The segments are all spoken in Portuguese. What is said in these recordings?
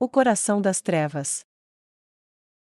O coração das trevas.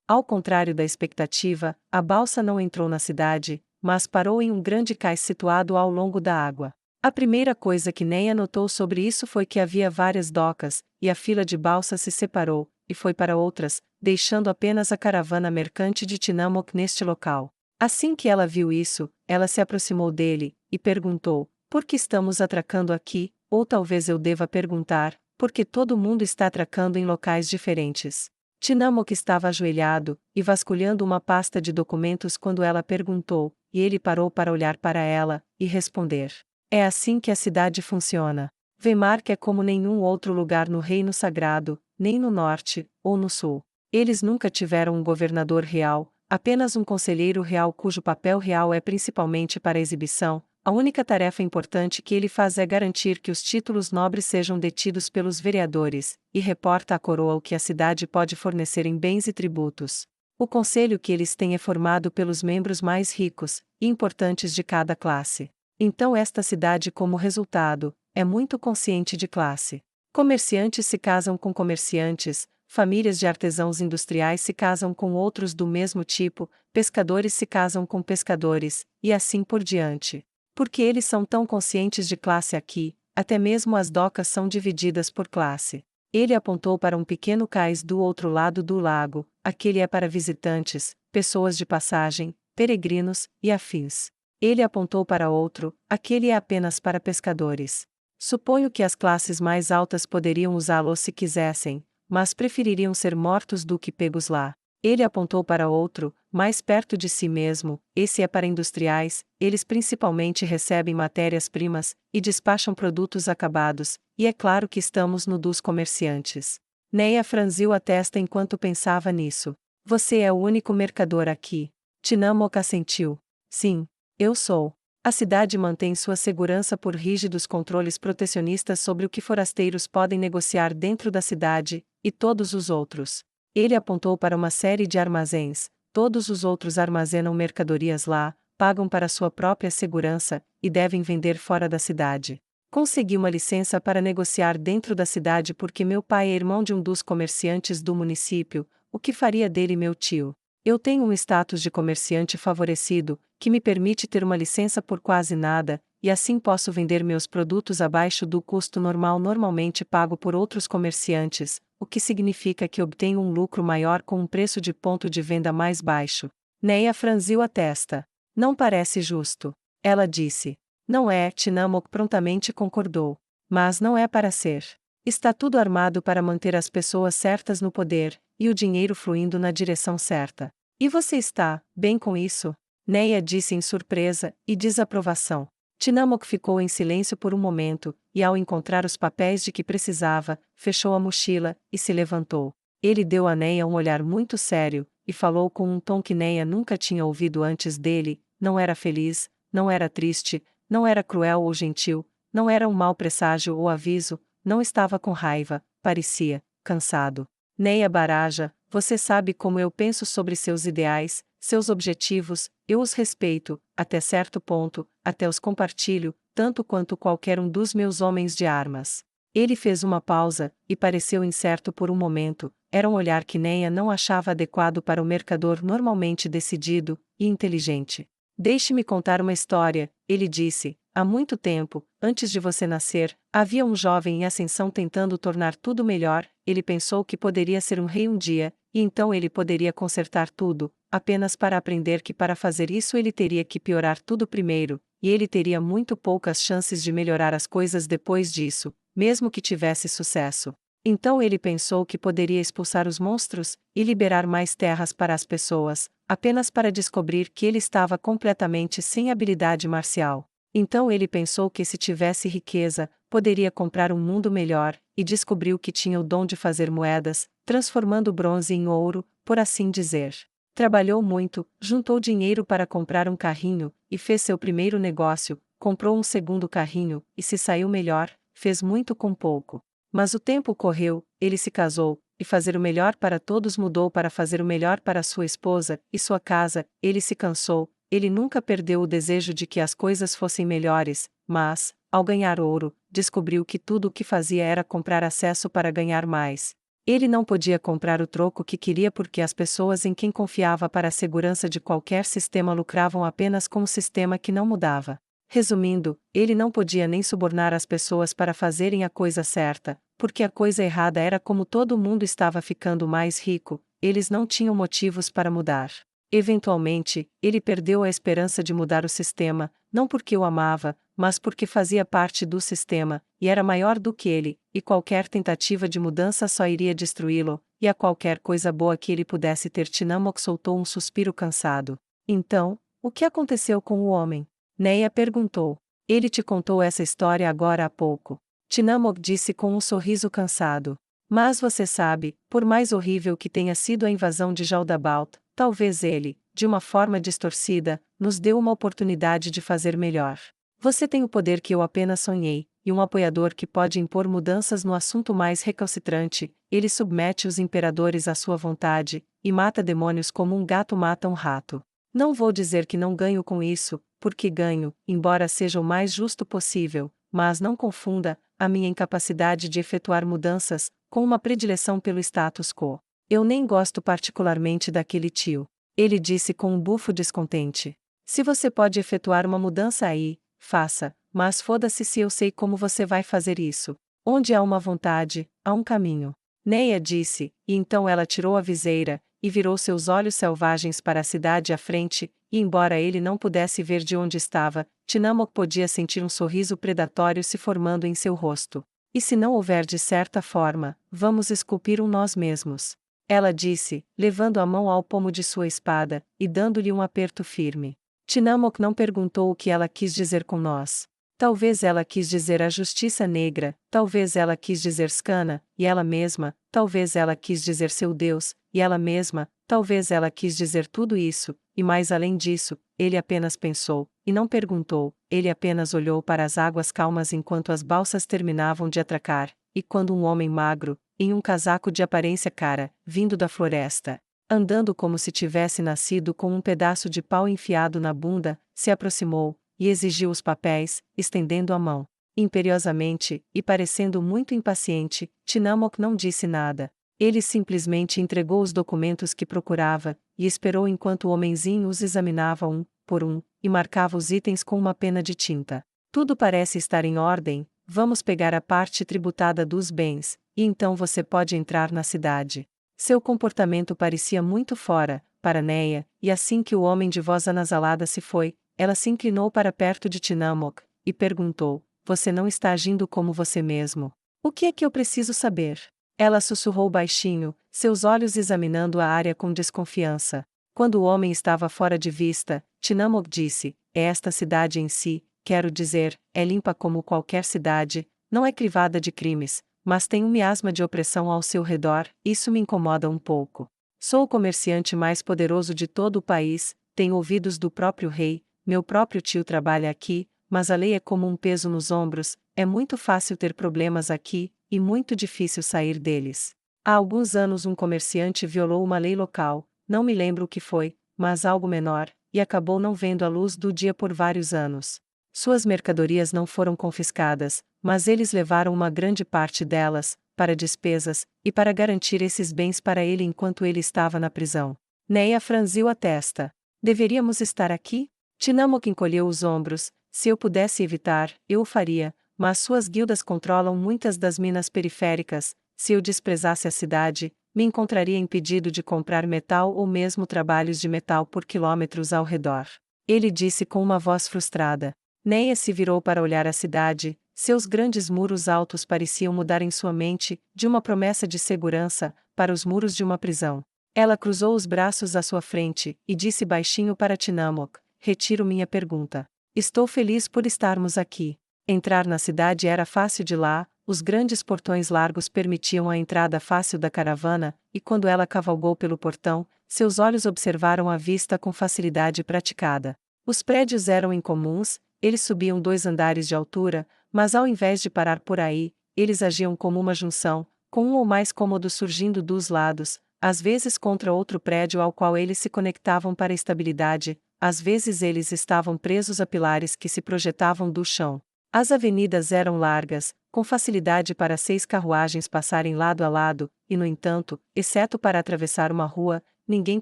Ao contrário da expectativa, a balsa não entrou na cidade, mas parou em um grande cais situado ao longo da água. A primeira coisa que Neia notou sobre isso foi que havia várias docas, e a fila de balsas se separou, e foi para outras, deixando apenas a caravana mercante de Tillamook neste local. Assim que ela viu isso, ela se aproximou dele, e perguntou: por que estamos atracando aqui? Ou talvez eu deva perguntar: por que todo mundo está atracando em locais diferentes? Tillamook estava ajoelhado, e vasculhando uma pasta de documentos quando ela perguntou, e ele parou para olhar para ela, e responder. É assim que a cidade funciona. Weimar é como nenhum outro lugar no Reino Sagrado, nem no Norte, ou no Sul. Eles nunca tiveram um governador real, apenas um conselheiro real cujo papel real é principalmente para exibição. A única tarefa importante que ele faz é garantir que os títulos nobres sejam detidos pelos vereadores, e reporta à coroa o que a cidade pode fornecer em bens e tributos. O conselho que eles têm é formado pelos membros mais ricos e importantes de cada classe. Então esta cidade, como resultado, é muito consciente de classe. Comerciantes se casam com comerciantes, famílias de artesãos industriais se casam com outros do mesmo tipo, pescadores se casam com pescadores, e assim por diante. Porque eles são tão conscientes de classe aqui, até mesmo as docas são divididas por classe. Ele apontou para um pequeno cais do outro lado do lago, aquele é para visitantes, pessoas de passagem, peregrinos e afins. Ele apontou para outro, aquele é apenas para pescadores. Suponho que as classes mais altas poderiam usá-lo se quisessem, mas prefeririam ser mortos do que pegos lá. Ele apontou para outro, mais perto de si mesmo, esse é para industriais, eles principalmente recebem matérias-primas, e despacham produtos acabados, e é claro que estamos no dos comerciantes. Neia franziu a testa enquanto pensava nisso. Você é o único mercador aqui. Tillamook assentiu. Sim, eu sou. A cidade mantém sua segurança por rígidos controles protecionistas sobre o que forasteiros podem negociar dentro da cidade, e todos os outros. Ele apontou para uma série de armazéns, todos os outros armazenam mercadorias lá, pagam para sua própria segurança, e devem vender fora da cidade. Consegui uma licença para negociar dentro da cidade porque meu pai é irmão de um dos comerciantes do município, o que faria dele meu tio. Eu tenho um status de comerciante favorecido, que me permite ter uma licença por quase nada, e assim posso vender meus produtos abaixo do custo normal normalmente pago por outros comerciantes, o que significa que obtenho um lucro maior com um preço de ponto de venda mais baixo. Neia franziu a testa. Não parece justo. Ela disse. Não é, Tillamook prontamente concordou. Mas não é para ser. Está tudo armado para manter as pessoas certas no poder, e o dinheiro fluindo na direção certa. E você está, bem com isso? Neia disse em surpresa e desaprovação. Tillamook ficou em silêncio por um momento, e ao encontrar os papéis de que precisava, fechou a mochila, e se levantou. Ele deu a Neia um olhar muito sério, e falou com um tom que Neia nunca tinha ouvido antes dele, não era feliz, não era triste, não era cruel ou gentil, não era um mau presságio ou aviso, não estava com raiva, parecia cansado. Neia Baraja, você sabe como eu penso sobre seus ideais, seus objetivos, eu os respeito, até certo ponto, até os compartilho, tanto quanto qualquer um dos meus homens de armas. Ele fez uma pausa, e pareceu incerto por um momento, era um olhar que Neia não achava adequado para o mercador normalmente decidido e inteligente. Deixe-me contar uma história, ele disse. Há muito tempo, antes de você nascer, havia um jovem em ascensão tentando tornar tudo melhor. Ele pensou que poderia ser um rei um dia, e então ele poderia consertar tudo, apenas para aprender que para fazer isso ele teria que piorar tudo primeiro, e ele teria muito poucas chances de melhorar as coisas depois disso, mesmo que tivesse sucesso. Então ele pensou que poderia expulsar os monstros e liberar mais terras para as pessoas, apenas para descobrir que ele estava completamente sem habilidade marcial. Então ele pensou que se tivesse riqueza, poderia comprar um mundo melhor, e descobriu que tinha o dom de fazer moedas, transformando bronze em ouro, por assim dizer. Trabalhou muito, juntou dinheiro para comprar um carrinho, e fez seu primeiro negócio, comprou um segundo carrinho, e se saiu melhor, fez muito com pouco. Mas o tempo correu, ele se casou, e fazer o melhor para todos mudou para fazer o melhor para sua esposa e sua casa, ele se cansou. Ele nunca perdeu o desejo de que as coisas fossem melhores, mas, ao ganhar ouro, descobriu que tudo o que fazia era comprar acesso para ganhar mais. Ele não podia comprar o troco que queria porque as pessoas em quem confiava para a segurança de qualquer sistema lucravam apenas com um sistema que não mudava. Resumindo, ele não podia nem subornar as pessoas para fazerem a coisa certa, porque a coisa errada era como todo mundo estava ficando mais rico, eles não tinham motivos para mudar. Eventualmente, ele perdeu a esperança de mudar o sistema, não porque o amava, mas porque fazia parte do sistema, e era maior do que ele, e qualquer tentativa de mudança só iria destruí-lo, e a qualquer coisa boa que ele pudesse ter. Tinamok soltou um suspiro cansado. Então, o que aconteceu com o homem? Neia perguntou. Ele te contou essa história agora há pouco. Tinamok disse com um sorriso cansado. Mas você sabe, por mais horrível que tenha sido a invasão de Jaldabaoth, talvez ele, de uma forma distorcida, nos deu uma oportunidade de fazer melhor. Você tem o poder que eu apenas sonhei, e um apoiador que pode impor mudanças no assunto mais recalcitrante. Ele submete os imperadores à sua vontade, e mata demônios como um gato mata um rato. Não vou dizer que não ganho com isso, porque ganho, embora seja o mais justo possível, mas não confunda a minha incapacidade de efetuar mudanças com uma predileção pelo status quo. Eu nem gosto particularmente daquele tio. Ele disse com um bufo descontente. Se você pode efetuar uma mudança aí, faça, mas foda-se se eu sei como você vai fazer isso. Onde há uma vontade, há um caminho. Neia disse, e então ela tirou a viseira, e virou seus olhos selvagens para a cidade à frente, e embora ele não pudesse ver de onde estava, Tinamok podia sentir um sorriso predatório se formando em seu rosto. E se não houver de certa forma, vamos esculpir um nós mesmos. Ela disse, levando a mão ao pomo de sua espada, e dando-lhe um aperto firme. Tinamok não perguntou o que ela quis dizer com nós. Talvez ela quis dizer a justiça negra, talvez ela quis dizer Skana, e ela mesma, talvez ela quis dizer seu Deus, e ela mesma, talvez ela quis dizer tudo isso, e mais além disso, ele apenas pensou, e não perguntou, ele apenas olhou para as águas calmas enquanto as balsas terminavam de atracar, e quando um homem magro, em um casaco de aparência cara, vindo da floresta, andando como se tivesse nascido com um pedaço de pau enfiado na bunda, se aproximou, e exigiu os papéis, estendendo a mão. Imperiosamente, e parecendo muito impaciente, Tinamok não disse nada. Ele simplesmente entregou os documentos que procurava, e esperou enquanto o homenzinho os examinava um por um, e marcava os itens com uma pena de tinta. Tudo parece estar em ordem, vamos pegar a parte tributada dos bens, e então você pode entrar na cidade. Seu comportamento parecia muito fora, para Neia, e assim que o homem de voz anasalada se foi, ela se inclinou para perto de Tinamok, e perguntou, você não está agindo como você mesmo. O que é que eu preciso saber? Ela sussurrou baixinho, seus olhos examinando a área com desconfiança. Quando o homem estava fora de vista, Tinamok disse, é esta cidade em si, quero dizer, é limpa como qualquer cidade, não é crivada de crimes, mas tem um miasma de opressão ao seu redor, isso me incomoda um pouco. Sou o comerciante mais poderoso de todo o país, tenho ouvidos do próprio rei, meu próprio tio trabalha aqui, mas a lei é como um peso nos ombros, é muito fácil ter problemas aqui, e muito difícil sair deles. Há alguns anos um comerciante violou uma lei local, não me lembro o que foi, mas algo menor, e acabou não vendo a luz do dia por vários anos. Suas mercadorias não foram confiscadas, mas eles levaram uma grande parte delas, para despesas, e para garantir esses bens para ele enquanto ele estava na prisão. Neia franziu a testa. Deveríamos estar aqui? Tinamok encolheu os ombros, se eu pudesse evitar, eu o faria, mas suas guildas controlam muitas das minas periféricas, se eu desprezasse a cidade, me encontraria impedido de comprar metal ou mesmo trabalhos de metal por quilômetros ao redor. Ele disse com uma voz frustrada. Neia se virou para olhar a cidade, seus grandes muros altos pareciam mudar em sua mente, de uma promessa de segurança, para os muros de uma prisão. Ela cruzou os braços à sua frente, e disse baixinho para Tinamok, retiro minha pergunta. Estou feliz por estarmos aqui. Entrar na cidade era fácil de lá, os grandes portões largos permitiam a entrada fácil da caravana, e quando ela cavalgou pelo portão, seus olhos observaram a vista com facilidade praticada. Os prédios eram incomuns, eles subiam 2 andares de altura, mas ao invés de parar por aí, eles agiam como uma junção, com um ou mais cômodos surgindo dos lados, às vezes contra outro prédio ao qual eles se conectavam para estabilidade, às vezes eles estavam presos a pilares que se projetavam do chão. As avenidas eram largas, com facilidade para 6 carruagens passarem lado a lado, e no entanto, exceto para atravessar uma rua, ninguém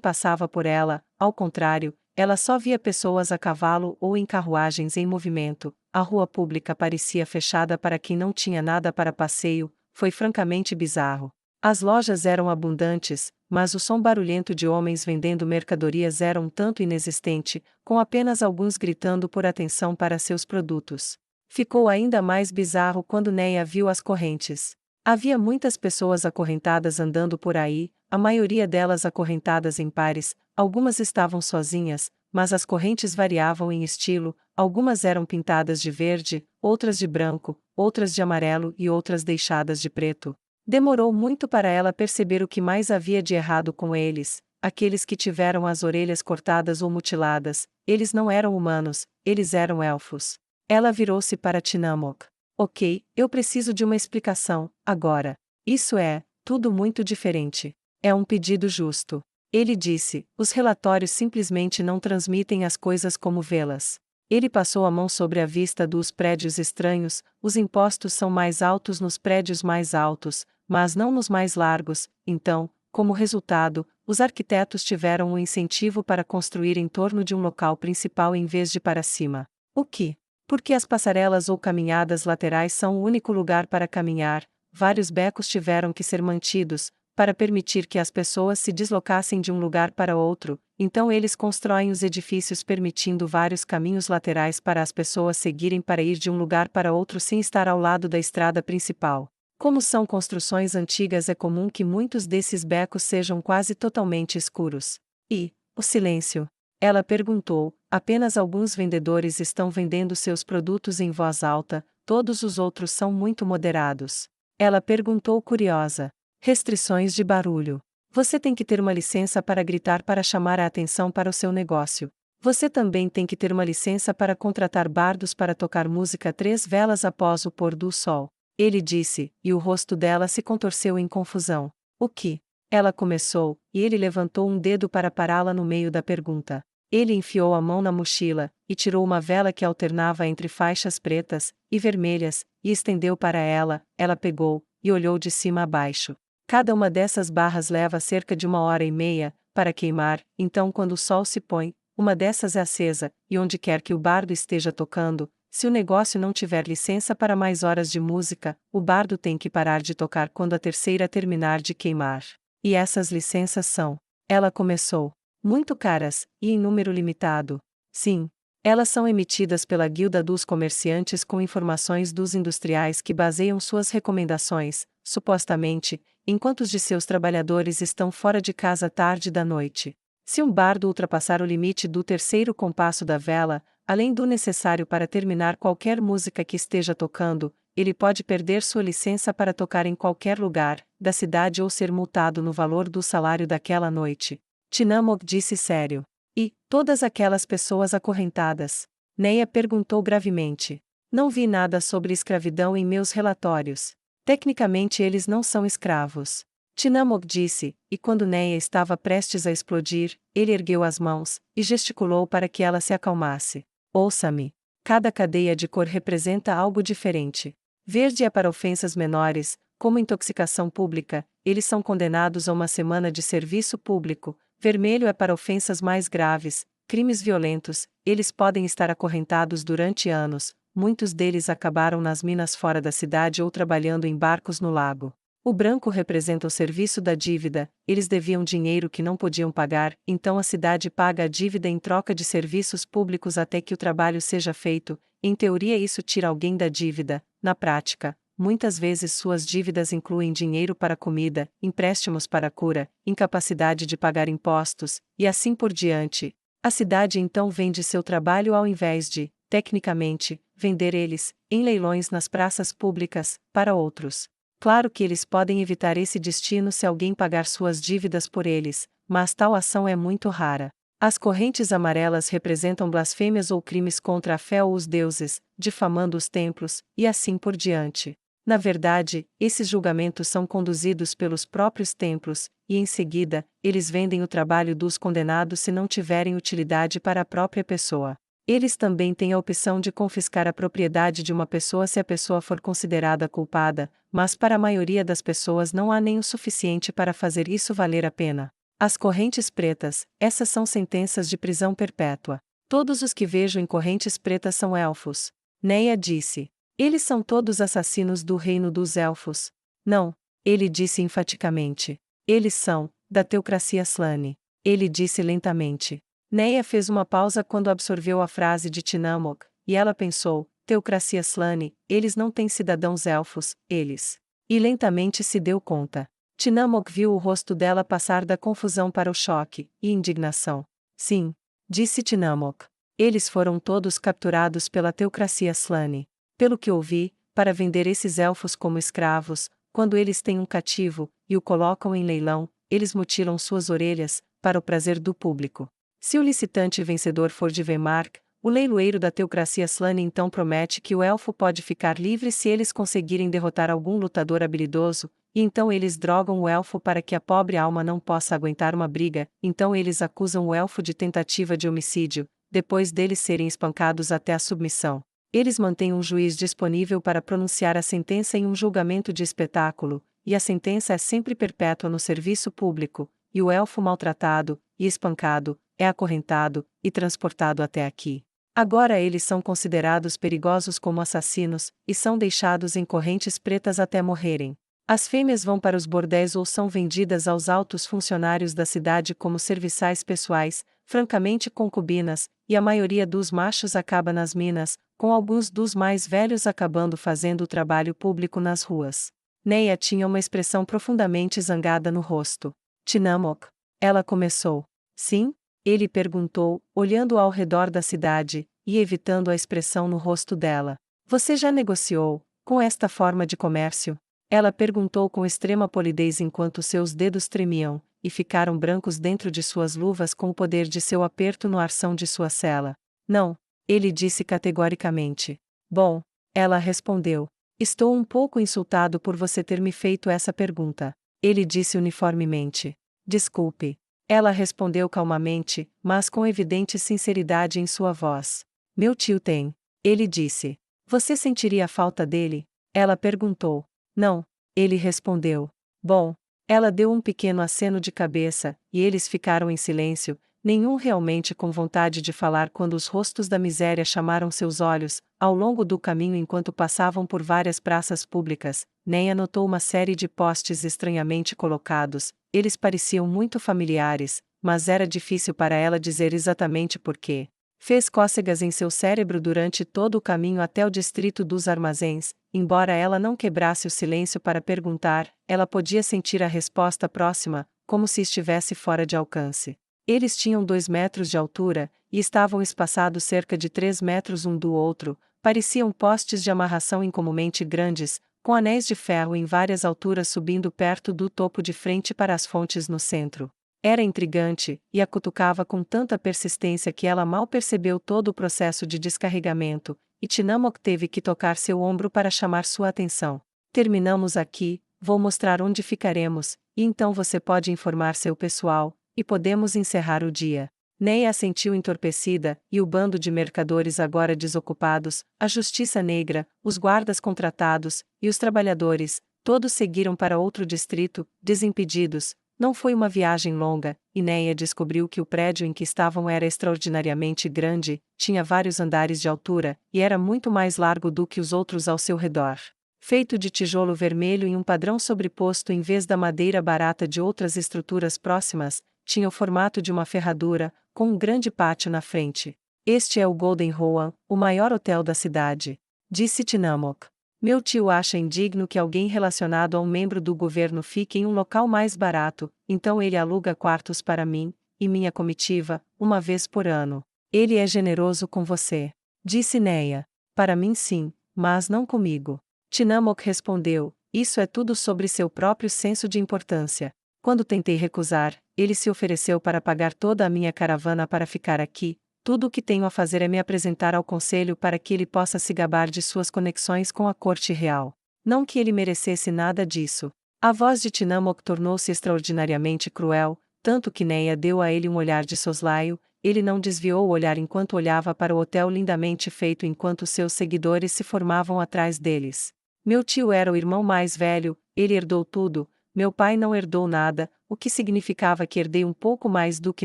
passava por ela, ao contrário, ela só via pessoas a cavalo ou em carruagens em movimento. A rua pública parecia fechada para quem não tinha nada para passeio, foi francamente bizarro. As lojas eram abundantes, mas o som barulhento de homens vendendo mercadorias era um tanto inexistente, com apenas alguns gritando por atenção para seus produtos. Ficou ainda mais bizarro quando Neia viu as correntes. Havia muitas pessoas acorrentadas andando por aí, a maioria delas acorrentadas em pares, algumas estavam sozinhas, mas as correntes variavam em estilo, algumas eram pintadas de verde, outras de branco, outras de amarelo e outras deixadas de preto. Demorou muito para ela perceber o que mais havia de errado com eles, aqueles que tiveram as orelhas cortadas ou mutiladas, eles não eram humanos, eles eram elfos. Ela virou-se para Tinamok. Ok, eu preciso de uma explicação, agora. Isso é, tudo muito diferente. É um pedido justo. Ele disse, os relatórios simplesmente não transmitem as coisas como vê-las. Ele passou a mão sobre a vista dos prédios estranhos, os impostos são mais altos nos prédios mais altos, mas não nos mais largos, então, como resultado, os arquitetos tiveram um incentivo para construir em torno de um local principal em vez de para cima. O que? Porque as passarelas ou caminhadas laterais são o único lugar para caminhar, vários becos tiveram que ser mantidos, para permitir que as pessoas se deslocassem de um lugar para outro, então eles constroem os edifícios permitindo vários caminhos laterais para as pessoas seguirem para ir de um lugar para outro sem estar ao lado da estrada principal. Como são construções antigas, é comum que muitos desses becos sejam quase totalmente escuros. E, o silêncio? Ela perguntou, apenas alguns vendedores estão vendendo seus produtos em voz alta, todos os outros são muito moderados. Ela perguntou curiosa. Restrições de barulho. Você tem que ter uma licença para gritar para chamar a atenção para o seu negócio. Você também tem que ter uma licença para contratar bardos para tocar música 3 velas após o pôr do sol. Ele disse, e o rosto dela se contorceu em confusão. O que? Ela começou, e ele levantou um dedo para pará-la no meio da pergunta. Ele enfiou a mão na mochila, e tirou uma vela que alternava entre faixas pretas e vermelhas, e estendeu para ela, ela pegou, e olhou de cima a baixo. Cada uma dessas barras leva cerca de 1h30 para queimar, então quando o sol se põe, uma dessas é acesa, e onde quer que o bardo esteja tocando, se o negócio não tiver licença para mais horas de música, o bardo tem que parar de tocar quando a terceira terminar de queimar. E essas licenças são, ela começou, muito caras, e em número limitado. Sim. Elas são emitidas pela Guilda dos Comerciantes com informações dos industriais que baseiam suas recomendações, supostamente, enquanto os de seus trabalhadores estão fora de casa tarde da noite. Se um bardo ultrapassar o limite do terceiro compasso da vela, além do necessário para terminar qualquer música que esteja tocando, ele pode perder sua licença para tocar em qualquer lugar da cidade ou ser multado no valor do salário daquela noite. Tinamok disse sério. E, todas aquelas pessoas acorrentadas? Neia perguntou gravemente. Não vi nada sobre escravidão em meus relatórios. Tecnicamente eles não são escravos. Tinamok disse, e quando Neia estava prestes a explodir, ele ergueu as mãos, e gesticulou para que ela se acalmasse. Ouça-me. Cada cadeia de cor representa algo diferente. Verde é para ofensas menores, como intoxicação pública, eles são condenados a 1 semana de serviço público. Vermelho é para ofensas mais graves, crimes violentos, eles podem estar acorrentados durante anos, muitos deles acabaram nas minas fora da cidade ou trabalhando em barcos no lago. O branco representa o serviço da dívida, eles deviam dinheiro que não podiam pagar, então a cidade paga a dívida em troca de serviços públicos até que o trabalho seja feito. Em teoria isso tira alguém da dívida, na prática, muitas vezes suas dívidas incluem dinheiro para comida, empréstimos para cura, incapacidade de pagar impostos, e assim por diante. A cidade então vende seu trabalho ao invés de, tecnicamente, vender eles, em leilões nas praças públicas, para outros. Claro que eles podem evitar esse destino se alguém pagar suas dívidas por eles, mas tal ação é muito rara. As correntes amarelas representam blasfêmias ou crimes contra a fé ou os deuses, difamando os templos, e assim por diante. Na verdade, esses julgamentos são conduzidos pelos próprios templos, e em seguida, eles vendem o trabalho dos condenados se não tiverem utilidade para a própria pessoa. Eles também têm a opção de confiscar a propriedade de uma pessoa se a pessoa for considerada culpada, mas para a maioria das pessoas não há nem o suficiente para fazer isso valer a pena. As correntes pretas, essas são sentenças de prisão perpétua. Todos os que vejo em correntes pretas são elfos. Neia disse. Eles são todos assassinos do reino dos elfos. Não, ele disse enfaticamente. Eles são, da teocracia Slane. Ele disse lentamente. Neia fez uma pausa quando absorveu a frase de Tinamok, e ela pensou, teocracia Slane, eles não têm cidadãos elfos, eles. E lentamente se deu conta. Tinamok viu o rosto dela passar da confusão para o choque e indignação. Sim, disse Tinamok. Eles foram todos capturados pela teocracia Slane. Pelo que ouvi, para vender esses elfos como escravos, quando eles têm um cativo, e o colocam em leilão, eles mutilam suas orelhas, para o prazer do público. Se o licitante vencedor for de Vemark, o leiloeiro da teocracia Slane então promete que o elfo pode ficar livre se eles conseguirem derrotar algum lutador habilidoso, e então eles drogam o elfo para que a pobre alma não possa aguentar uma briga, então eles acusam o elfo de tentativa de homicídio, depois deles serem espancados até a submissão. Eles mantêm um juiz disponível para pronunciar a sentença em um julgamento de espetáculo, e a sentença é sempre perpétua no serviço público, e o elfo maltratado, e espancado, é acorrentado, e transportado até aqui. Agora eles são considerados perigosos como assassinos, e são deixados em correntes pretas até morrerem. As fêmeas vão para os bordéis ou são vendidas aos altos funcionários da cidade como serviçais pessoais, francamente concubinas, e a maioria dos machos acaba nas minas, com alguns dos mais velhos acabando fazendo o trabalho público nas ruas. Neia tinha uma expressão profundamente zangada no rosto. Tinamok. Ela começou. Sim? Ele perguntou, olhando ao redor da cidade, e evitando a expressão no rosto dela. Você já negociou, com esta forma de comércio? Ela perguntou com extrema polidez enquanto seus dedos tremiam, e ficaram brancos dentro de suas luvas com o poder de seu aperto no arção de sua cela. Não, ele disse categoricamente. Bom, ela respondeu. Estou um pouco insultado por você ter me feito essa pergunta. Ele disse uniformemente. Desculpe. Ela respondeu calmamente, mas com evidente sinceridade em sua voz. Meu tio tem. Ele disse. Você sentiria a falta dele? Ela perguntou. Não. Ele respondeu. Bom. Ela deu um pequeno aceno de cabeça, e eles ficaram em silêncio, nenhum realmente com vontade de falar quando os rostos da miséria chamaram seus olhos, ao longo do caminho enquanto passavam por várias praças públicas. Neia notou uma série de postes estranhamente colocados, eles pareciam muito familiares, mas era difícil para ela dizer exatamente por quê. Fez cócegas em seu cérebro durante todo o caminho até o distrito dos armazéns, embora ela não quebrasse o silêncio para perguntar, ela podia sentir a resposta próxima, como se estivesse fora de alcance. Eles tinham 2 metros de altura, e estavam espaçados cerca de 3 metros um do outro, pareciam postes de amarração incomumente grandes, com anéis de ferro em várias alturas subindo perto do topo de frente para as fontes no centro. Era intrigante, e a cutucava com tanta persistência que ela mal percebeu todo o processo de descarregamento, e Tinamok teve que tocar seu ombro para chamar sua atenção. Terminamos aqui, vou mostrar onde ficaremos, e então você pode informar seu pessoal, e podemos encerrar o dia. Neia assentiu entorpecida, e o bando de mercadores agora desocupados, a justiça negra, os guardas contratados, e os trabalhadores, todos seguiram para outro distrito, desimpedidos. Não foi uma viagem longa, e Neia descobriu que o prédio em que estavam era extraordinariamente grande, tinha vários andares de altura, e era muito mais largo do que os outros ao seu redor. Feito de tijolo vermelho em um padrão sobreposto em vez da madeira barata de outras estruturas próximas, tinha o formato de uma ferradura, com um grande pátio na frente. Este é o Golden Roan, o maior hotel da cidade, disse Tinamok. Meu tio acha indigno que alguém relacionado a um membro do governo fique em um local mais barato, então ele aluga quartos para mim, e minha comitiva, uma vez por ano. Ele é generoso com você. Disse Neia. Para mim sim, mas não comigo. Tinamok respondeu, isso é tudo sobre seu próprio senso de importância. Quando tentei recusar, ele se ofereceu para pagar toda a minha caravana para ficar aqui. Tudo o que tenho a fazer é me apresentar ao conselho para que ele possa se gabar de suas conexões com a corte real. Não que ele merecesse nada disso. A voz de Tinamok tornou-se extraordinariamente cruel, tanto que Neia deu a ele um olhar de soslaio, ele não desviou o olhar enquanto olhava para o hotel lindamente feito enquanto seus seguidores se formavam atrás deles. Meu tio era o irmão mais velho, ele herdou tudo, meu pai não herdou nada, o que significava que herdei um pouco mais do que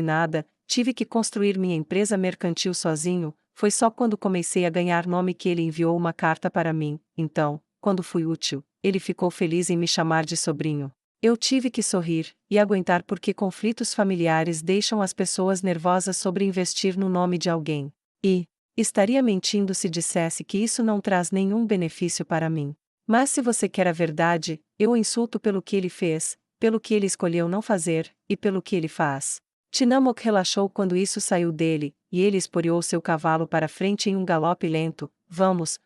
nada, tive que construir minha empresa mercantil sozinho, foi só quando comecei a ganhar nome que ele enviou uma carta para mim, então, quando fui útil, ele ficou feliz em me chamar de sobrinho. Eu tive que sorrir e aguentar porque conflitos familiares deixam as pessoas nervosas sobre investir no nome de alguém. E estaria mentindo se dissesse que isso não traz nenhum benefício para mim. Mas se você quer a verdade, eu o insulto pelo que ele fez, pelo que ele escolheu não fazer, e pelo que ele faz. Tinamok relaxou quando isso saiu dele, e ele esporeou seu cavalo para frente em um galope lento. Vamos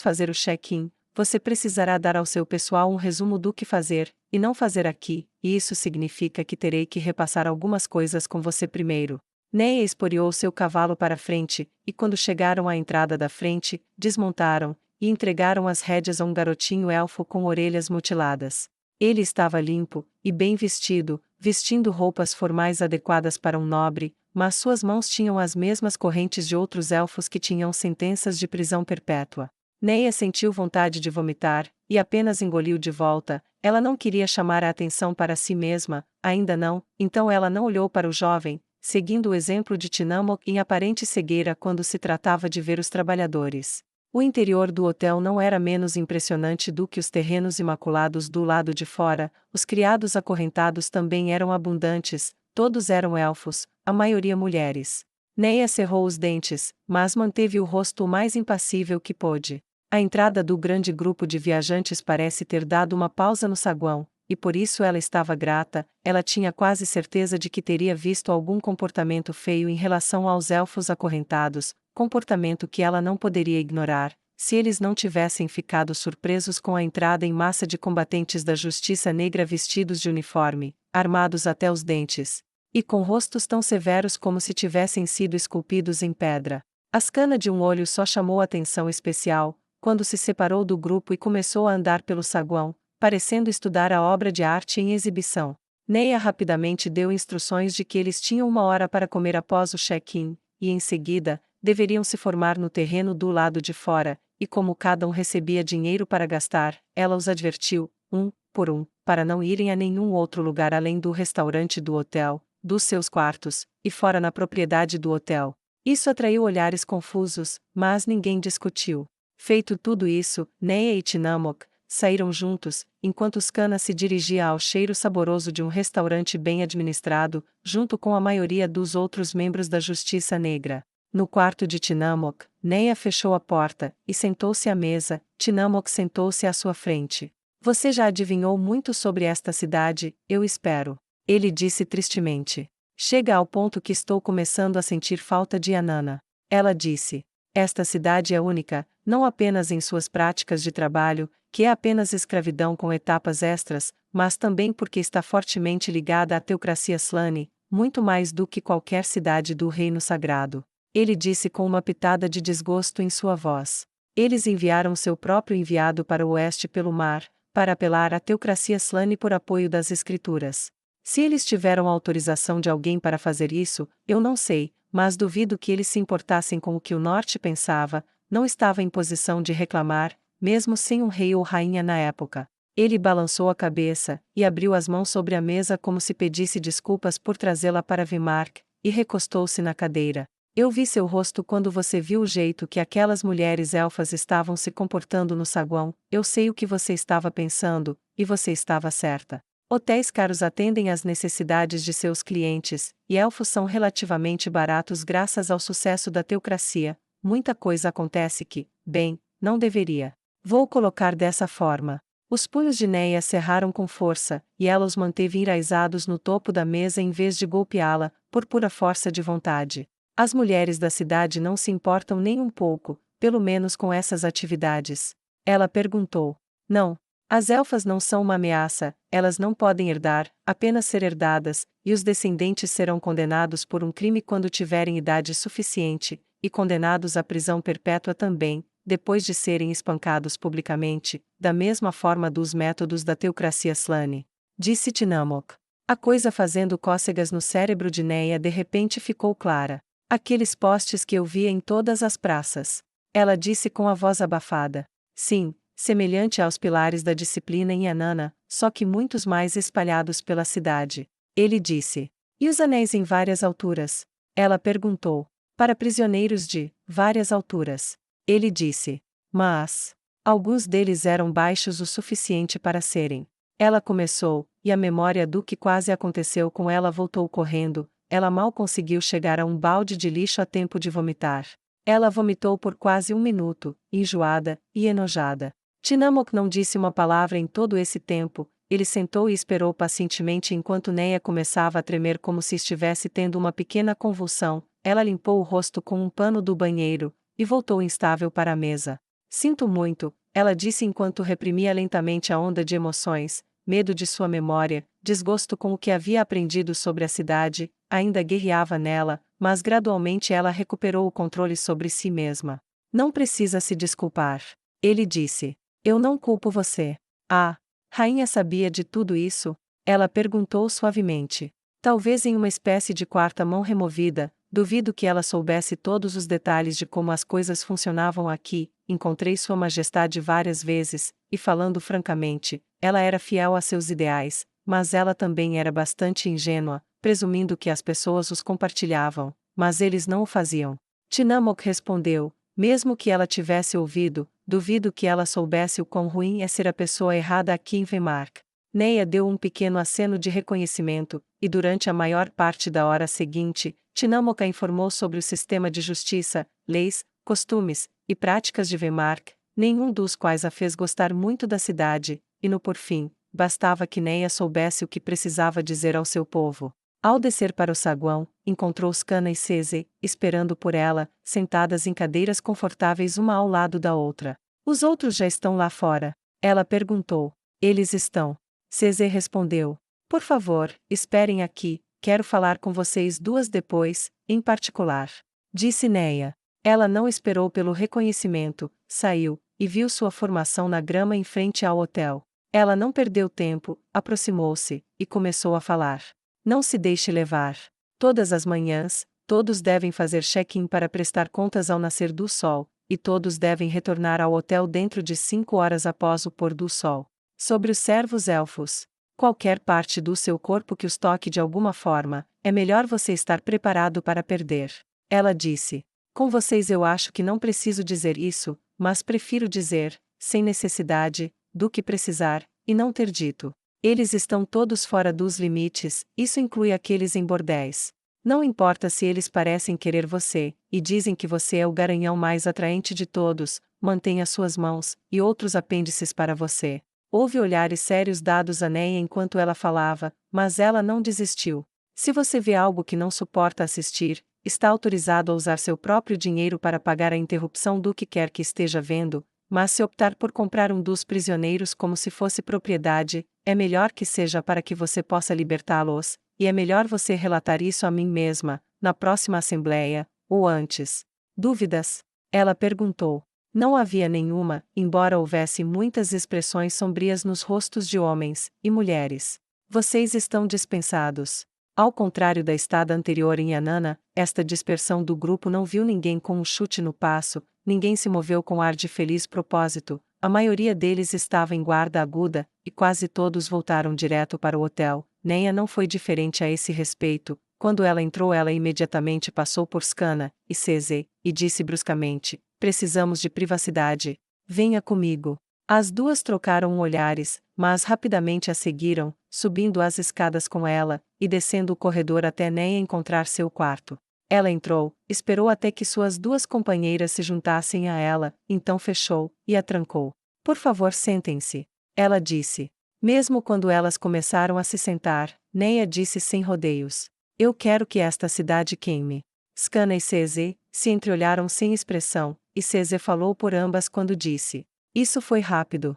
fazer o check-in. Você precisará dar ao seu pessoal um resumo do que fazer, e não fazer aqui, e isso significa que terei que repassar algumas coisas com você primeiro. Neia esporeou seu cavalo para frente, e quando chegaram à entrada da frente, desmontaram, e entregaram as rédeas a um garotinho elfo com orelhas mutiladas. Ele estava limpo, e bem vestido, vestindo roupas formais adequadas para um nobre, mas suas mãos tinham as mesmas correntes de outros elfos que tinham sentenças de prisão perpétua. Neia sentiu vontade de vomitar, e apenas engoliu de volta. Ela não queria chamar a atenção para si mesma, ainda não, então ela não olhou para o jovem, seguindo o exemplo de Tinamok em aparente cegueira quando se tratava de ver os trabalhadores. O interior do hotel não era menos impressionante do que os terrenos imaculados do lado de fora, os criados acorrentados também eram abundantes, todos eram elfos, a maioria mulheres. Neia cerrou os dentes, mas manteve o rosto o mais impassível que pôde. A entrada do grande grupo de viajantes parece ter dado uma pausa no saguão, e por isso ela estava grata. Ela tinha quase certeza de que teria visto algum comportamento feio em relação aos elfos acorrentados, comportamento que ela não poderia ignorar, se eles não tivessem ficado surpresos com a entrada em massa de combatentes da Justiça Negra vestidos de uniforme, armados até os dentes, e com rostos tão severos como se tivessem sido esculpidos em pedra. A escana de um olho só chamou atenção especial, quando se separou do grupo e começou a andar pelo saguão, parecendo estudar a obra de arte em exibição. Neia rapidamente deu instruções de que eles tinham 1 hora para comer após o check-in, e em seguida, deveriam se formar no terreno do lado de fora, e como cada um recebia dinheiro para gastar, ela os advertiu, um por um, para não irem a nenhum outro lugar além do restaurante do hotel, dos seus quartos, e fora na propriedade do hotel. Isso atraiu olhares confusos, mas ninguém discutiu. Feito tudo isso, Neia e Tinamok saíram juntos, enquanto Skana se dirigia ao cheiro saboroso de um restaurante bem administrado, junto com a maioria dos outros membros da Justiça Negra. No quarto de Tinamok, Neia fechou a porta e sentou-se à mesa. Tinamok sentou-se à sua frente. Você já adivinhou muito sobre esta cidade, eu espero. Ele disse tristemente. Chega ao ponto que estou começando a sentir falta de Anana. Ela disse. Esta cidade é única, não apenas em suas práticas de trabalho, que é apenas escravidão com etapas extras, mas também porque está fortemente ligada à teocracia Slane, muito mais do que qualquer cidade do Reino Sagrado. Ele disse com uma pitada de desgosto em sua voz. Eles enviaram seu próprio enviado para o oeste pelo mar, para apelar à teocracia Slane por apoio das escrituras. Se eles tiveram autorização de alguém para fazer isso, eu não sei, mas duvido que eles se importassem com o que o norte pensava. Não estava em posição de reclamar, mesmo sem um rei ou rainha na época. Ele balançou a cabeça, e abriu as mãos sobre a mesa como se pedisse desculpas por trazê-la para Vimark, e recostou-se na cadeira. Eu vi seu rosto quando você viu o jeito que aquelas mulheres elfas estavam se comportando no saguão. Eu sei o que você estava pensando, e você estava certa. Hotéis caros atendem às necessidades de seus clientes, e elfos são relativamente baratos graças ao sucesso da teocracia. Muita coisa acontece que, bem, não deveria. Vou colocar dessa forma. Os punhos de Neia cerraram com força, e ela os manteve enraizados no topo da mesa em vez de golpeá-la, por pura força de vontade. As mulheres da cidade não se importam nem um pouco, pelo menos com essas atividades. Ela perguntou. Não. As elfas não são uma ameaça, elas não podem herdar, apenas ser herdadas, e os descendentes serão condenados por um crime quando tiverem idade suficiente, e condenados à prisão perpétua também, depois de serem espancados publicamente, da mesma forma dos métodos da teocracia Slane. Disse Tinamok. A coisa fazendo cócegas no cérebro de Neia de repente ficou clara. Aqueles postes que eu via em todas as praças. Ela disse com a voz abafada. Sim, semelhante aos pilares da disciplina em Anana, só que muitos mais espalhados pela cidade. Ele disse. E os anéis em várias alturas? Ela perguntou. Para prisioneiros de várias alturas. Ele disse. Mas alguns deles eram baixos o suficiente para serem. Ela começou, e a memória do que quase aconteceu com ela voltou correndo. Ela mal conseguiu chegar a um balde de lixo a tempo de vomitar. Ela vomitou por quase 1 minuto, enjoada e enojada. Tinamok não disse uma palavra em todo esse tempo. Ele sentou e esperou pacientemente enquanto Neia começava a tremer como se estivesse tendo uma pequena convulsão. Ela limpou o rosto com um pano do banheiro e voltou instável para a mesa. Sinto muito, ela disse enquanto reprimia lentamente a onda de emoções. Medo de sua memória, desgosto com o que havia aprendido sobre a cidade, ainda guerreava nela, mas gradualmente ela recuperou o controle sobre si mesma. Não precisa se desculpar. Ele disse. Eu não culpo você. Ah, rainha sabia de tudo isso? Ela perguntou suavemente. Talvez em uma espécie de quarta mão removida, duvido que ela soubesse todos os detalhes de como as coisas funcionavam aqui. Encontrei Sua Majestade várias vezes, e falando francamente, ela era fiel a seus ideais, mas ela também era bastante ingênua, presumindo que as pessoas os compartilhavam, mas eles não o faziam. Tinamok respondeu, mesmo que ela tivesse ouvido, duvido que ela soubesse o quão ruim é ser a pessoa errada aqui em Vemark. Neia deu um pequeno aceno de reconhecimento, e durante a maior parte da hora seguinte, Tinamok a informou sobre o sistema de justiça, leis, costumes e práticas de Vemark, nenhum dos quais a fez gostar muito da cidade, e no por fim, bastava que Neia soubesse o que precisava dizer ao seu povo. Ao descer para o saguão, encontrou Skana e Seze, esperando por ela, sentadas em cadeiras confortáveis uma ao lado da outra. Os outros já estão lá fora? Ela perguntou. Eles estão. Seze respondeu. Por favor, esperem aqui, quero falar com vocês duas depois, em particular. Disse Neia. Ela não esperou pelo reconhecimento, saiu, e viu sua formação na grama em frente ao hotel. Ela não perdeu tempo, aproximou-se, e começou a falar. Não se deixe levar. Todas as manhãs, todos devem fazer check-in para prestar contas ao nascer do sol, e todos devem retornar ao hotel dentro de 5 horas após o pôr do sol. Sobre os servos elfos. Qualquer parte do seu corpo que os toque de alguma forma, é melhor você estar preparado para perder. Ela disse. Com vocês eu acho que não preciso dizer isso, mas prefiro dizer, sem necessidade, do que precisar, e não ter dito. Eles estão todos fora dos limites, isso inclui aqueles em bordéis. Não importa se eles parecem querer você, e dizem que você é o garanhão mais atraente de todos, mantenha suas mãos, e outros apêndices para você. Houve olhares sérios dados a Neia enquanto ela falava, mas ela não desistiu. Se você vê algo que não suporta assistir, está autorizado a usar seu próprio dinheiro para pagar a interrupção do que quer que esteja vendo, mas se optar por comprar um dos prisioneiros como se fosse propriedade, é melhor que seja para que você possa libertá-los, e é melhor você relatar isso a mim mesma, na próxima assembleia, ou antes. Dúvidas? Ela perguntou. Não havia nenhuma, embora houvesse muitas expressões sombrias nos rostos de homens e mulheres. Vocês estão dispensados. Ao contrário da estada anterior em Anana, esta dispersão do grupo não viu ninguém com um chute no passo, ninguém se moveu com ar de feliz propósito, a maioria deles estava em guarda aguda, e quase todos voltaram direto para o hotel. Neia não foi diferente a esse respeito. Quando ela entrou, ela imediatamente passou por Skana e Seze, e disse bruscamente: precisamos de privacidade. Venha comigo. As duas trocaram olhares, mas rapidamente a seguiram, subindo as escadas com ela, e descendo o corredor até Neia encontrar seu quarto. Ela entrou, esperou até que suas duas companheiras se juntassem a ela, então fechou, e a trancou. Por favor, sentem-se. Ela disse. Mesmo quando elas começaram a se sentar, Neia disse sem rodeios. Eu quero que esta cidade queime. Skana e Seze se entreolharam sem expressão, e Seze falou por ambas quando disse. Isso foi rápido.